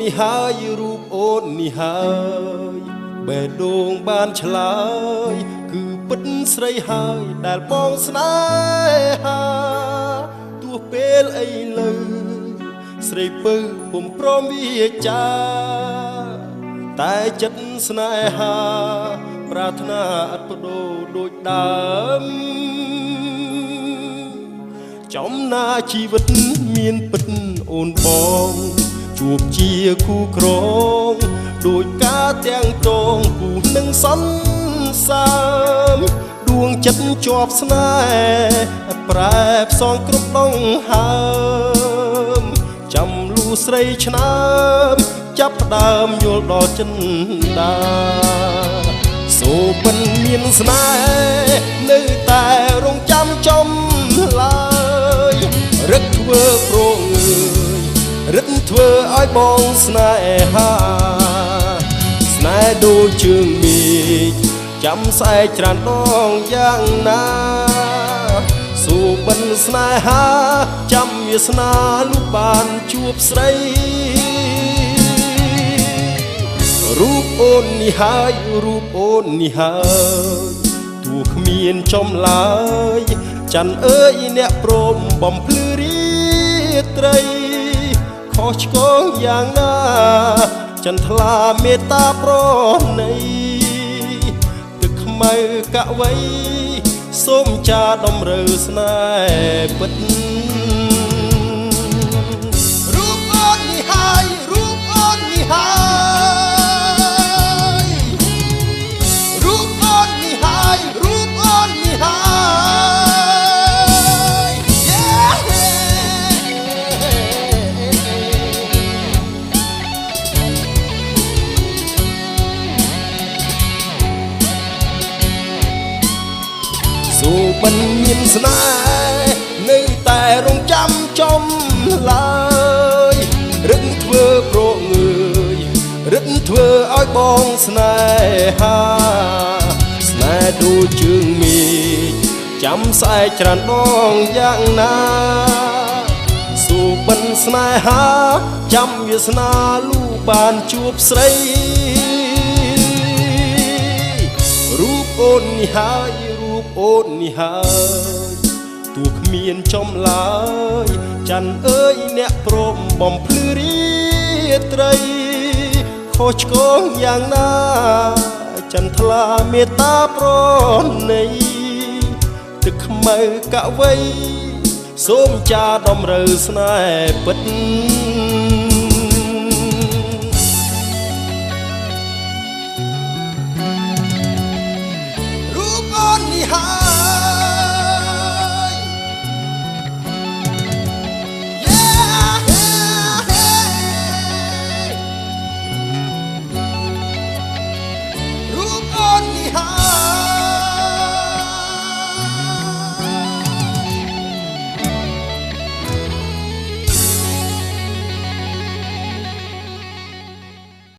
នេះហើយរូបអូននេះហើយបេះដូងបានឆ្លើយគឺពិតស្រីហើយដែលបងស្នេហាទោះពេលអីលើស្រីពៅពុំព្រមវាចាតែចិត្តស្នេហាប្រាថ្នាអត់បដូរដូចដើមចំណាជីវិតមានពិតអូនបងជួបជាគូក្រងដូចការទាំងតងគូនឹងសន្សាមដួងចិត្តជាប់ស្នេហ៍អត់ប្រែផ្សងគ្រប់ដងហើមចាំលូស្រីឆ្នើមចាប់ផ្ដើមយល់ដល់ចិនដាសូពិនមានស្នេហ៍នៅតែរងចាំចំឡើយរឹកធ្វើប្រងរឹកធ្វើឲ្យបងស្នេហាស្នេហ៍ដូចជើងមេឃចាំស្អែកច្រើនដងយ៉ាងណាសូបិនស្នេហាចាំវាសនាលុះបានជួបស្រីរូបអូននេះហើយរូបអូននេះហើយទោះគ្មានចំឡើយច័ន្ទអើយអ្នកព្រមបំភ្លឺរាត្រីខុសឆ្គងយ៉ាងណាចន្ទថ្លាមេត្តាប្រណីទឹកខ្មៅកវៃសូមចាដំរើស្នេហ៍ពិតរូបអូននេះហើយរូបអូននេះហើយរូបអូននេះហើយរូបអូននេះហើយសូបិនមានស្នេហ៍នៅតែរងចាំចំឡើយរឹងធ្វើប្រងើយរឹងធ្វើឲ្យបងស្នេហាស្នេហ៍ដូចជើងមេឃចាំស្អែកច្រើនដងយ៉ាងណាសូបិនស្នេហាចាំវាសនាលូបានជួបស្រីរូបអូននេះហើយរូបអូននេះហើយទោះគ្មានចំឡើយច័ន្ទអើយអ្នកព្រមបំភ្លឺរាត្រីខុសឆ្គងយ៉ាងណាចន្ទថ្លាមេត្តាប្រណីទឹកខ្មៅកវៃសូមចាដំរើស្នេហ៍ពិត